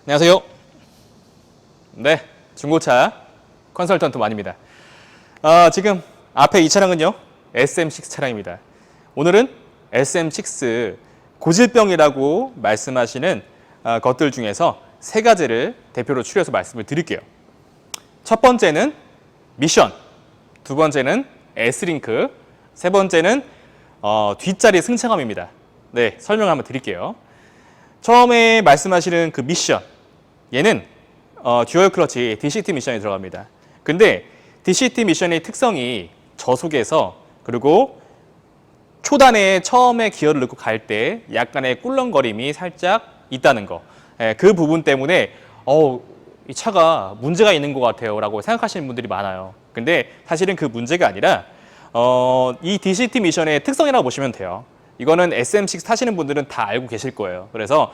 안녕하세요. 네, 중고차 컨설턴트 만입니다. 지금 앞에 이 차량은요, SM6 차량입니다. 오늘은 SM6 고질병이라고 말씀하시는 것들 중에서 세 가지를 대표로 추려서 말씀을 드릴게요. 첫 번째는 미션, 두 번째는 S링크, 세 번째는 뒷자리 승차감입니다. 네, 설명 한번 드릴게요. 처음에 말씀하시는 그 미션, 얘는 듀얼 클러치 DCT 미션이 들어갑니다. 근데 DCT 미션의 특성이 저속에서 그리고 초단에 처음에 기어를 넣고 갈 때 약간의 꿀렁거림이 살짝 있다는 거. 그 부분 때문에 이 차가 문제가 있는 것 같아요 라고 생각하시는 분들이 많아요. 근데 사실은 그 문제가 아니라 이 DCT 미션의 특성이라고 보시면 돼요. 이거는 SM6 타시는 분들은 다 알고 계실 거예요. 그래서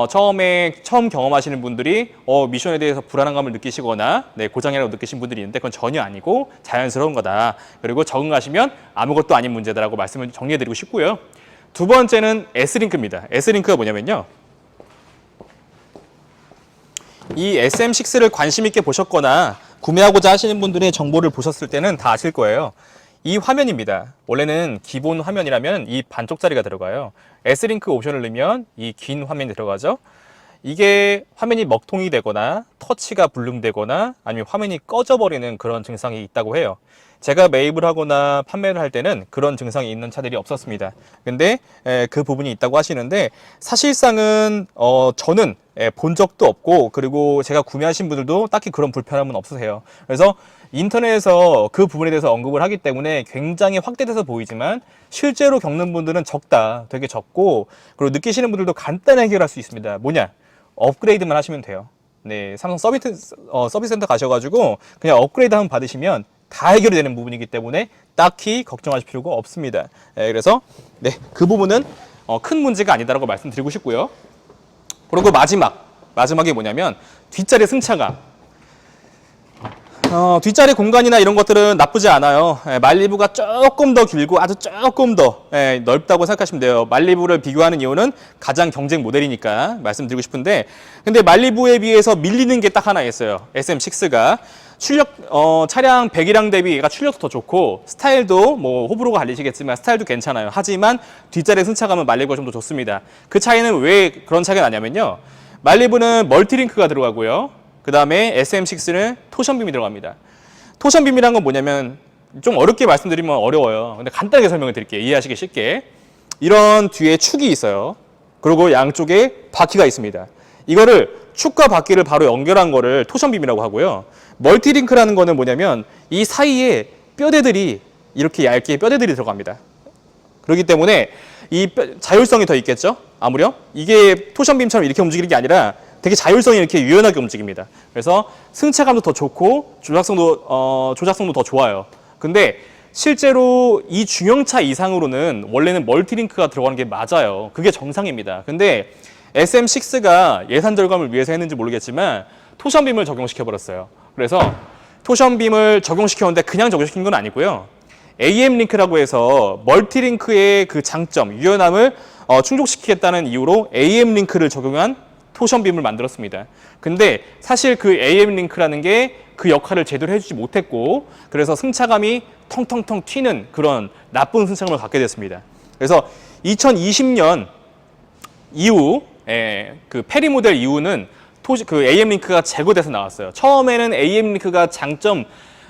처음 경험하시는 분들이 미션에 대해서 불안감을 느끼시거나 고장이라고 느끼신 분들이 있는데 그건 전혀 아니고 자연스러운 거다. 그리고 적응하시면 아무것도 아닌 문제다라고 말씀을 정리해드리고 싶고요. 두 번째는 S링크입니다. S링크가 뭐냐면요. 이 SM6를 관심 있게 보셨거나 구매하고자 하시는 분들의 정보를 보셨을 때는 다 아실 거예요. 이 화면입니다. 원래는 기본 화면이라면 이 반쪽짜리가 들어가요. S링크 옵션을 넣으면 이 긴 화면이 들어가죠. 이게 화면이 먹통이 되거나 터치가 불능되거나 아니면 화면이 꺼져버리는 그런 증상이 있다고 해요. 제가 매입을 하거나 판매를 할 때는 그런 증상이 있는 차들이 없었습니다. 근데 그 부분이 있다고 하시는데 사실상은 저는 본 적도 없고 그리고 제가 구매하신 분들도 딱히 그런 불편함은 없으세요. 그래서 인터넷에서 그 부분에 대해서 언급을 하기 때문에 굉장히 확대돼서 보이지만 실제로 겪는 분들은 적다. 되게 적고 그리고 느끼시는 분들도 간단히 해결할 수 있습니다. 뭐냐? 업그레이드만 하시면 돼요. 네, 삼성 서비스 센터 가셔가지고 그냥 업그레이드 한번 받으시면 다 해결이 되는 부분이기 때문에 딱히 걱정하실 필요가 없습니다. 그래서 그 부분은 큰 문제가 아니다라고 말씀드리고 싶고요. 그리고 마지막이 뭐냐면 뒷자리 승차감. 뒷자리 공간이나 이런 것들은 나쁘지 않아요. 말리부가 조금 더 길고 아주 조금 더 넓다고 생각하시면 돼요. 말리부를 비교하는 이유는 가장 경쟁 모델이니까 말씀드리고 싶은데 근데 말리부에 비해서 밀리는 게 딱 하나 있어요. SM6가 차량 배기량 대비 얘가 출력도 더 좋고 스타일도 뭐 호불호가 갈리시겠지만 스타일도 괜찮아요. 하지만 뒷자리 승차감은 말리부가 좀 더 좋습니다. 그 차이는 왜 그런 차이가 나냐면요. 말리부는 멀티링크가 들어가고요. 그 다음에 SM6는 토션빔이 들어갑니다. 토션빔이란 건 뭐냐면 좀 어렵게 말씀드리면 어려워요. 근데 간단하게 설명을 드릴게요. 이해하시기 쉽게. 이런 뒤에 축이 있어요. 그리고 양쪽에 바퀴가 있습니다. 이거를 축과 바퀴를 바로 연결한 거를 토션빔이라고 하고요. 멀티링크라는 거는 뭐냐면 이 사이에 뼈대들이 이렇게 얇게 뼈대들이 들어갑니다. 그렇기 때문에 이 자율성이 더 있겠죠? 아무렴? 이게 토션빔처럼 이렇게 움직이는 게 아니라 되게 자율성이 이렇게 유연하게 움직입니다. 그래서 승차감도 더 좋고 조작성도 더 좋아요. 근데 실제로 이 중형차 이상으로는 원래는 멀티링크가 들어가는 게 맞아요. 그게 정상입니다. 근데 SM6가 예산 절감을 위해서 했는지 모르겠지만 토션빔을 적용시켜버렸어요. 그래서 토션빔을 적용시켰는데 그냥 적용시킨 건 아니고요. AM링크라고 해서 멀티링크의 그 장점, 유연함을 충족시키겠다는 이유로 AM링크를 적용한 토션빔을 만들었습니다. 근데 사실 그 AM링크라는 게 그 역할을 제대로 해주지 못했고 그래서 승차감이 텅텅텅 튀는 그런 나쁜 승차감을 갖게 됐습니다. 그래서 2020년 이후 그 페리 모델 이후는 그 AM링크가 제거돼서 나왔어요. 처음에는 AM링크가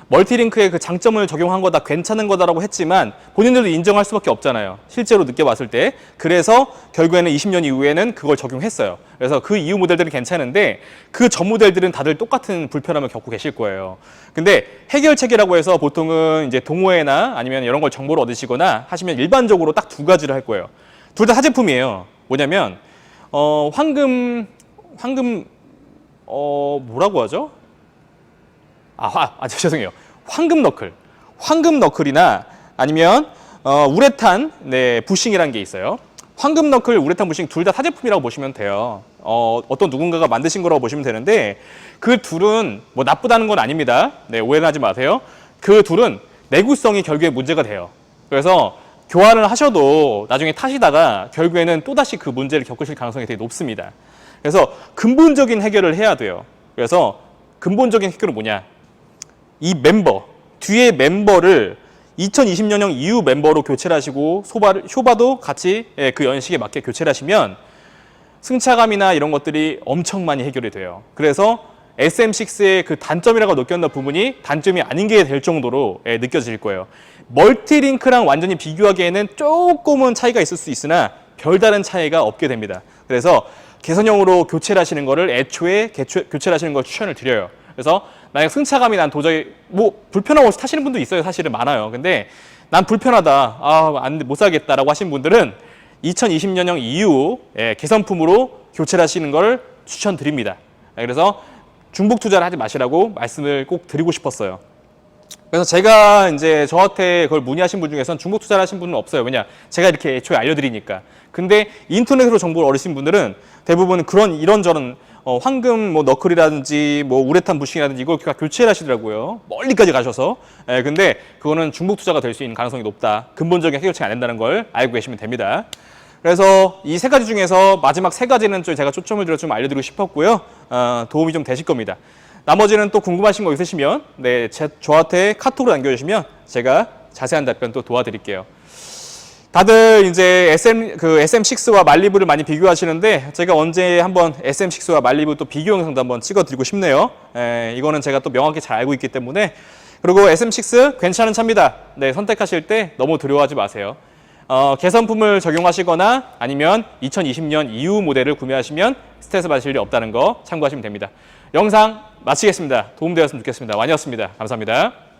멀티링크의 그 장점을 적용한 거다 괜찮은 거다라고 했지만 본인들도 인정할 수밖에 없잖아요. 실제로 느껴봤을 때. 그래서 결국에는 20년 이후에는 그걸 적용했어요. 그래서 그 이후 모델들은 괜찮은데 그 전 모델들은 다들 똑같은 불편함을 겪고 계실 거예요. 근데 해결책이라고 해서 보통은 이제 동호회나 아니면 이런 걸 정보를 얻으시거나 하시면 일반적으로 딱 두 가지를 할 거예요. 둘 다 사제품이에요. 뭐냐면 뭐라고 하죠? 죄송해요. 황금 너클이나 아니면 우레탄 부싱이라는 게 있어요. 황금 너클, 우레탄 부싱 둘 다 사제품이라고 보시면 돼요. 어떤 누군가가 만드신 거라고 보시면 되는데 그 둘은 뭐 나쁘다는 건 아닙니다. 오해는 하지 마세요. 그 둘은 내구성이 결국에 문제가 돼요. 그래서 교환을 하셔도 나중에 타시다가 결국에는 또다시 그 문제를 겪으실 가능성이 되게 높습니다. 그래서 근본적인 해결을 해야 돼요. 그래서 근본적인 해결은 뭐냐? 이 멤버, 뒤에 멤버를 2020년형 이후 멤버로 교체를 하시고 쇼바도 같이 그 연식에 맞게 교체를 하시면 승차감이나 이런 것들이 엄청 많이 해결이 돼요. 그래서 SM6의 그 단점이라고 느꼈던 부분이 단점이 아닌 게 될 정도로 느껴질 거예요. 멀티링크랑 완전히 비교하기에는 조금은 차이가 있을 수 있으나 별다른 차이가 없게 됩니다. 그래서 개선형으로 교체를 하시는 거를 애초에 교체를 하시는 걸 추천을 드려요. 그래서 만약 승차감이 난 도저히 뭐 불편하고 타시는 분도 있어요. 사실은 많아요. 근데 난 불편하다. 못 사겠다라고 하신 분들은 2020년형 이후 개선품으로 교체를 하시는 걸 추천드립니다. 그래서 중복 투자를 하지 마시라고 말씀을 꼭 드리고 싶었어요. 그래서 제가 이제 저한테 그걸 문의하신 분 중에서는 중복 투자를 하신 분은 없어요. 왜냐? 제가 이렇게 애초에 알려드리니까. 근데 인터넷으로 정보를 얻으신 분들은 대부분 그런 이런저런 황금 뭐 너클이라든지 뭐 우레탄 부싱이라든지 이걸 교체를 하시더라고요. 멀리까지 가셔서. 근데 그거는 중복 투자가 될 수 있는 가능성이 높다. 근본적인 해결책이 안 된다는 걸 알고 계시면 됩니다. 그래서 이 세 가지 중에서 마지막 세 가지는 좀 제가 초점을 들어 좀 알려드리고 싶었고요. 도움이 좀 되실 겁니다. 나머지는 또 궁금하신 거 있으시면 저한테 카톡으로 남겨주시면 제가 자세한 답변 또 도와드릴게요. 다들 이제 SM6와 말리부를 많이 비교하시는데 제가 언제 한번 SM6와 말리부 또 비교 영상도 한번 찍어드리고 싶네요. 이거는 제가 또 명확히 잘 알고 있기 때문에. 그리고 SM6 괜찮은 차입니다. 네, 선택하실 때 너무 두려워하지 마세요. 개선품을 적용하시거나 아니면 2020년 이후 모델을 구매하시면 스트레스 받으실 일 없다는 거 참고하시면 됩니다. 영상 마치겠습니다. 도움되었으면 좋겠습니다. 완이었습니다. 감사합니다.